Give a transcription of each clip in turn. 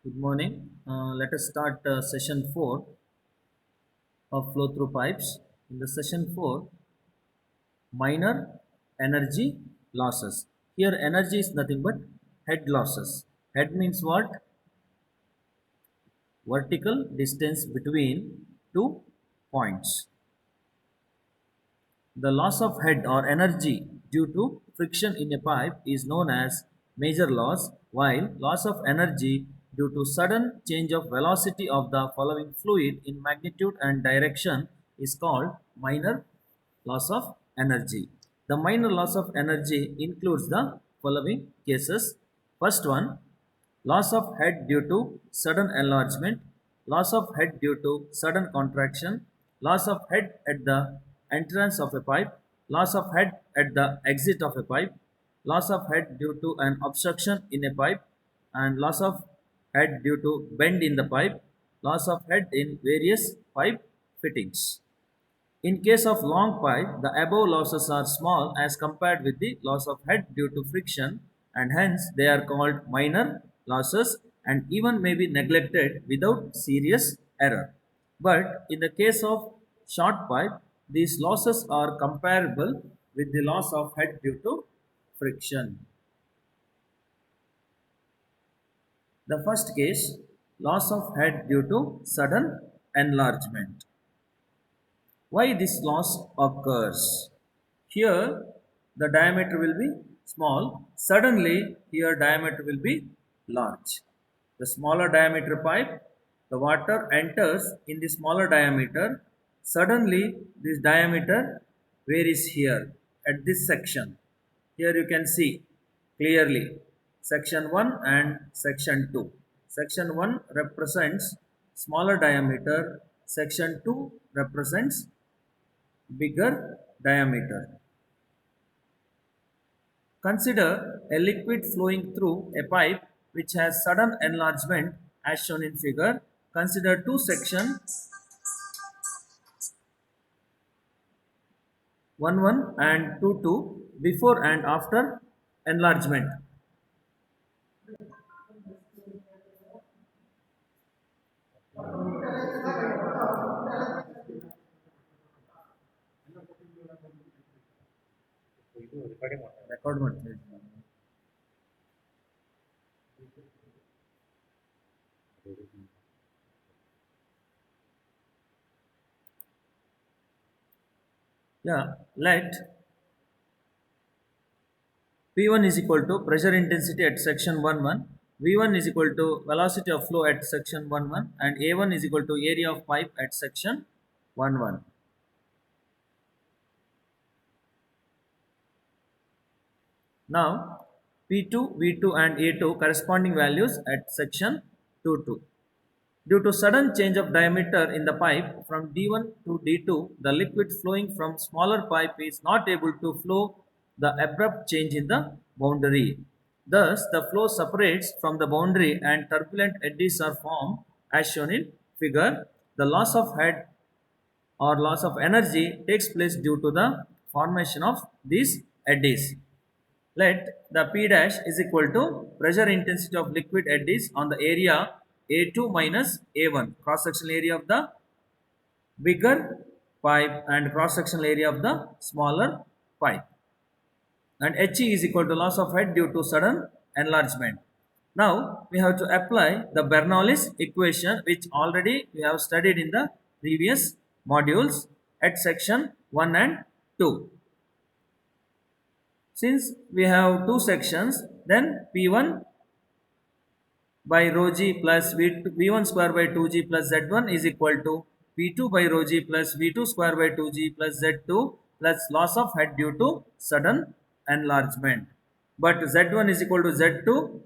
Good morning. Let us start session 4 of flow through pipes. In the session 4, minor energy losses. Here, energy is nothing but head losses. Head means what? Vertical distance between two points. The loss of head or energy due to friction in a pipe is known as major loss, while loss of energy due to sudden change of velocity of the following fluid in magnitude and direction is called minor loss of energy. The minor loss of energy includes the following cases. First one, loss of head due to sudden enlargement, loss of head due to sudden contraction, loss of head at the entrance of a pipe, loss of head at the exit of a pipe, loss of head due to an obstruction in a pipe, and loss of head due to bend in the pipe, loss of head in various pipe fittings. In case of long pipe, the above losses are small as compared with the loss of head due to friction, and hence they are called minor losses and even may be neglected without serious error. But in the case of short pipe, these losses are comparable with the loss of head due to friction. The first case, loss of head due to sudden enlargement. Why this loss occurs? Here the diameter will be small, suddenly here diameter will be large. The smaller diameter pipe, the water enters in the smaller diameter, suddenly this diameter varies here at this section. Here you can see clearly section 1 and section 2. Section 1 represents smaller diameter, section 2 represents bigger diameter. Consider a liquid flowing through a pipe which has sudden enlargement as shown in figure. Consider two sections 1 1 and 2 2 before and after enlargement. Record ಮಾಡ್ತೀನಿ. Yeah, let P1 is equal to pressure intensity at section 1 1, V1 is equal to velocity of flow at section 1 1, and A1 is equal to area of pipe at section 1 1. Now, P2, V2 and A2 corresponding values at section 2 2. Due to sudden change of diameter in the pipe from D1 to D2, the liquid flowing from smaller pipe is not able to flow the abrupt change in the boundary. Thus, the flow separates from the boundary and turbulent eddies are formed as shown in figure. The loss of head or loss of energy takes place due to the formation of these eddies. Let the P dash is equal to pressure intensity of liquid eddies on the area A2 minus A1, cross sectional area of the bigger pipe and cross sectional area of the smaller pipe. And He is equal to loss of head due to sudden enlargement. Now we have to apply the Bernoulli's equation, which already we have studied in the previous modules at section 1 and 2. Since we have two sections, then P1 by rho g plus V1 square by 2g plus Z1 is equal to P2 by rho g plus V2 square by 2g plus Z2 plus loss of head due to sudden enlargement. But Z1 is equal to Z2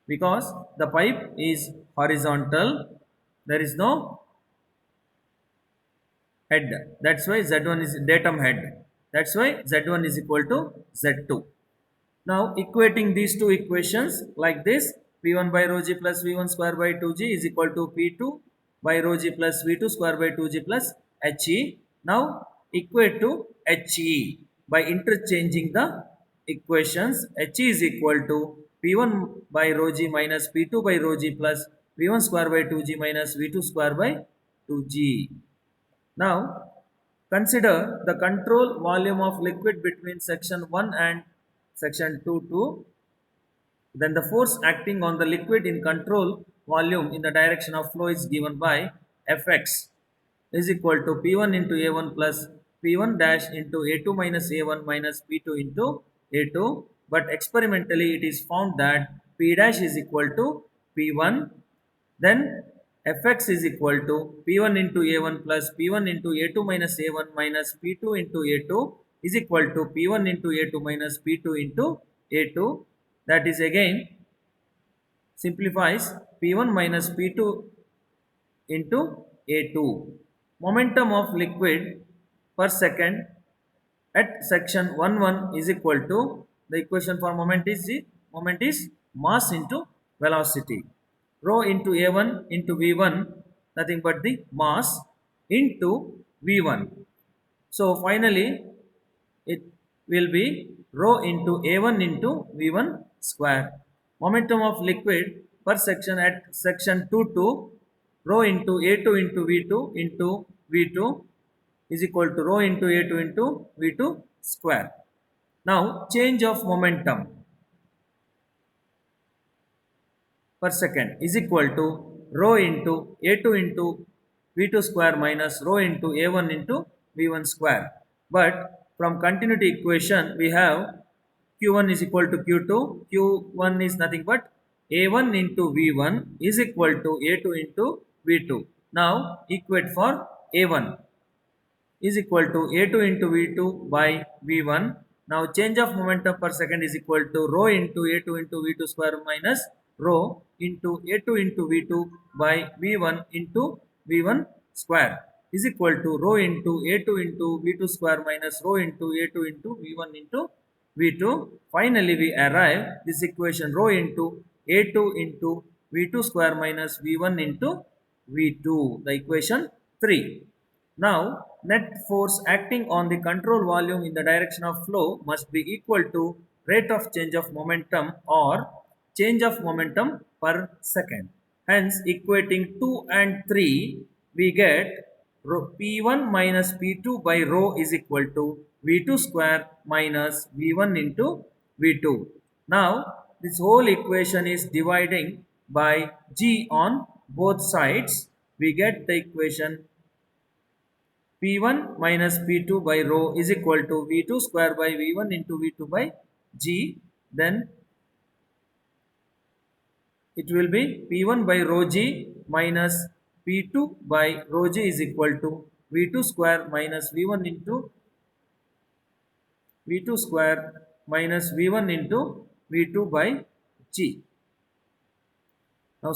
because the pipe is horizontal, there is no head. That's why Z1 is datum head. That's why Z1 is equal to Z2. Now equating these two equations like this, P1 by rho g plus V1 square by 2g is equal to P2 by rho g plus V2 square by 2g plus He. Now equate to He by interchanging the equations. He is equal to P1 by rho g minus P2 by rho g plus V1 square by 2g minus V2 square by 2g. Now, consider the control volume of liquid between section 1 and section 2 to then the force acting on the liquid in control volume in the direction of flow is given by Fx is equal to P1 into A1 plus P1 dash into A2 minus A1 minus P2 into A2. But experimentally it is found that P dash is equal to P1. Then Fx is equal to P1 into A1 plus P1 into A2 minus A1 minus P2 into A2 is equal to P1 into A2 minus P2 into A2. That is again simplifies P1 minus P2 into A2. Momentum of liquid per second at section 1 is equal to the equation for moment is mass into velocity. Rho into A1 into V1 nothing but the mass into V1. So finally it will be rho into A1 into V1 square. Momentum of liquid per section at section 2 to rho into A2 into V2 into V2 is equal to rho into A2 into V2 square. Now change of momentum per second is equal to rho into A2 into V2 square minus rho into A1 into V1 square. But from continuity equation we have Q1 is equal to Q2. Q1 is nothing but A1 into V1 is equal to A2 into V2. Now equate for A1 is equal to A2 into V2 by V1. Now change of momentum per second is equal to rho into A2 into V2 square minus rho into A2 into V2 by V1 into V1 square is equal to rho into A2 into V2 square minus rho into A2 into V1 into V2. Finally, we arrive this equation rho into A2 into V2 square minus V1 into V2, the equation 3. Now, net force acting on the control volume in the direction of flow must be equal to rate of change of momentum or change of momentum per second. Hence, equating 2 and 3, we get P1 minus P2 by rho is equal to V2 square minus V1 into V2. Now, this whole equation is dividing by G on both sides. We get the equation P1 minus P2 by rho is equal to V2 square by V1 into V2 by G. Then it will be P1 by rho G minus P2 by rho G is equal to V2 square minus V1 into V2 square minus V1 into V2 by G. Now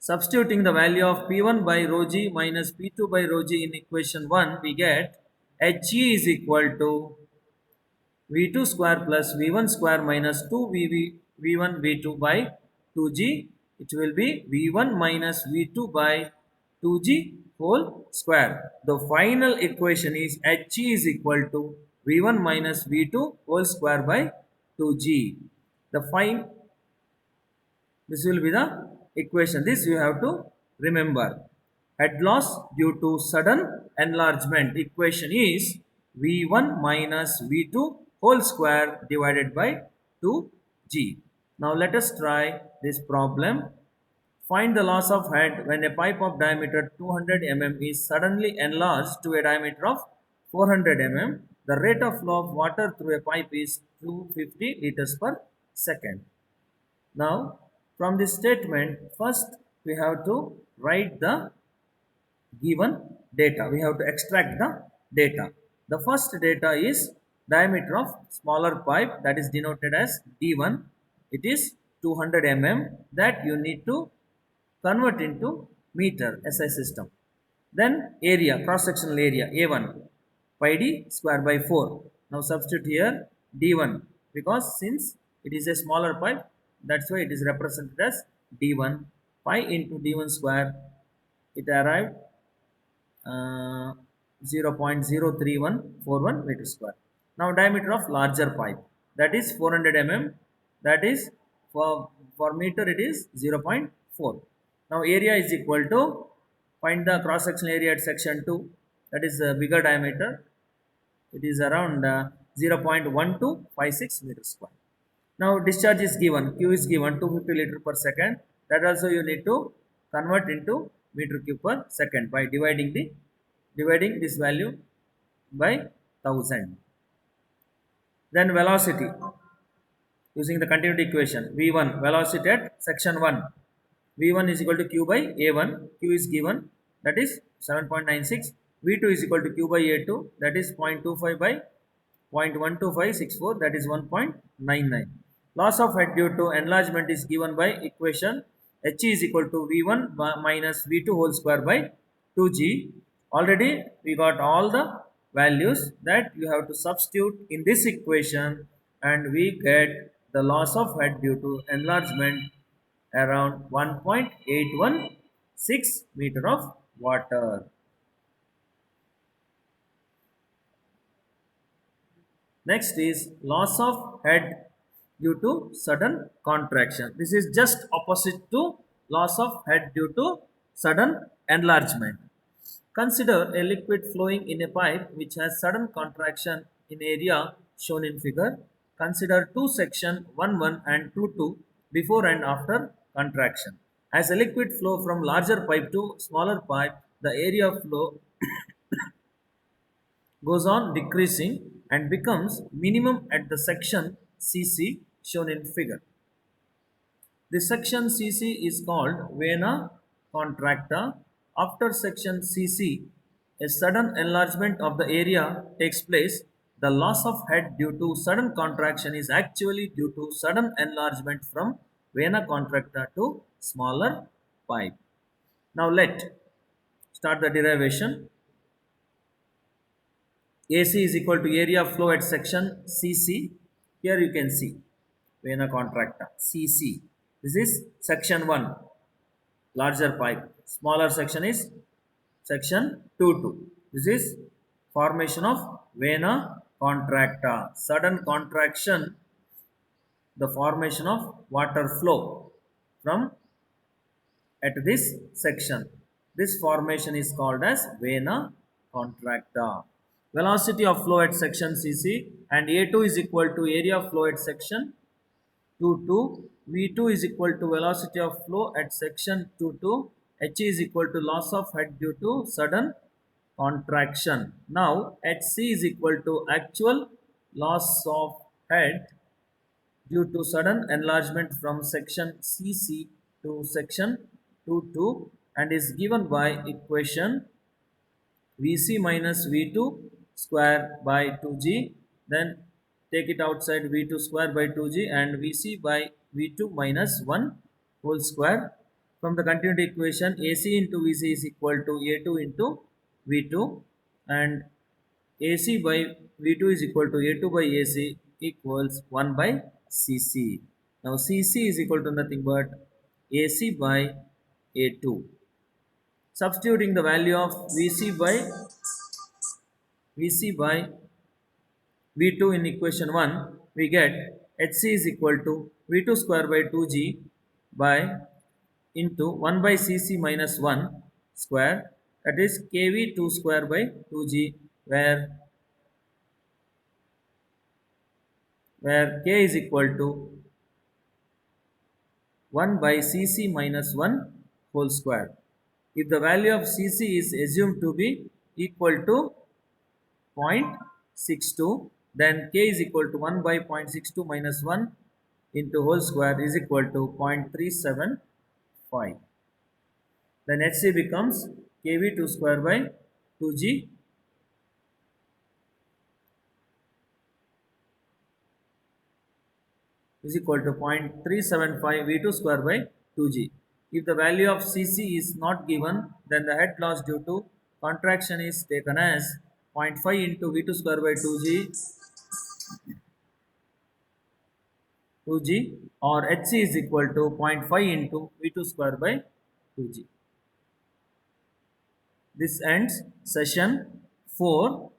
substituting the value of P1 by rho G minus P2 by rho G in equation 1, we get HE is equal to V2 square plus V1 square minus 2 V1 V2 by 2G. It will be V1 minus V2 by 2G whole square. The final equation is HE is equal to V1 minus V2 whole square by 2G. This will be the equation. This you have to remember. Head loss due to sudden enlargement equation is V1 minus V2 whole square divided by 2G. Now let us try this problem. Find the loss of head when a pipe of diameter 200 mm is suddenly enlarged to a diameter of 400 mm. The rate of flow of water through a pipe is 250 liters per second. Now, from this statement, first we have to write the given data. We have to extract the data. The first data is diameter of smaller pipe, that is denoted as D1. It is 200 mm, that you need to convert into meter SI system. Then area, cross sectional area A1 pi d square by 4. Now substitute here D1 because since it is a smaller pipe, that's why it is represented as D1 pi into D1 square. It arrived 0.03141 meter square. Now diameter of larger pipe, that is 400 mm, that is for meter it is 0.4. Now area is equal to, find the cross sectional area at section 2, that is a bigger diameter, it is around 0.1256 meters square. Now discharge is given, q is given 250 liter per second, that also you need to convert into meter cube per second by dividing this value by 1000. Then velocity, using the continuity equation, v1 velocity at section 1, v1 is equal to q by a1, q is given, that is 7.96, v2 is equal to q by a2, that is 0.25 by 0.12564, that is 1.99. Loss of head due to enlargement is given by equation h is equal to v1 minus v2 whole square by 2g. Already we got all the values that you have to substitute in this equation, and we get the loss of head due to enlargement around 1.816 meter of water. Next is loss of head due to sudden contraction. This is just opposite to loss of head due to sudden enlargement. Consider a liquid flowing in a pipe which has sudden contraction in area shown in figure. Consider two section 1 and 2 before and after contraction. As a liquid flow from larger pipe to smaller pipe, the area of flow goes on decreasing and becomes minimum at the section CC shown in figure. This section CC is called vena contracta. After section CC, a sudden enlargement of the area takes place. The loss of head due to sudden contraction is actually due to sudden enlargement from vena contracta to smaller pipe. Now let start the derivation. AC is equal to area of flow at section CC. Here you can see vena contracta CC. This is section 1, larger pipe. Smaller section is section 2. This is formation of vena contracta. Sudden contraction, the formation of water flow from at this section. This formation is called as vena contracta. Velocity of flow at section CC, and A2 is equal to area of flow at section 2. V2 is equal to velocity of flow at section 2. H is equal to loss of head due to sudden contraction. Now HC is equal to actual loss of head due to sudden enlargement from section CC to section 2 and is given by equation Vc minus V2 square by 2g, then take it outside, V2 square by 2g and Vc by V2 minus 1 whole square. From the continuity equation, AC into Vc is equal to A2 into V2, and AC by V2 is equal to A2 by AC equals 1 by Cc. Now Cc is equal to nothing but AC by A2. Substituting the value of Vc by V2 in equation 1, we get Hc is equal to V2 square by 2g by into 1 by Cc minus 1 square, that is kV2 square by 2g, where k is equal to 1 by Cc minus 1 whole square. If the value of Cc is assumed to be equal to 0.62, then k is equal to 1 by 0.62 minus 1 into whole square is equal to 0.375. Then Hc becomes kV2 square by 2g is equal to 0.375 V2 square by 2g. If the value of Cc is not given, then the head loss due to contraction is taken as 0.5 into V2 square by 2g or Hc is equal to 0.5 into V2 square by 2g. This ends session 4.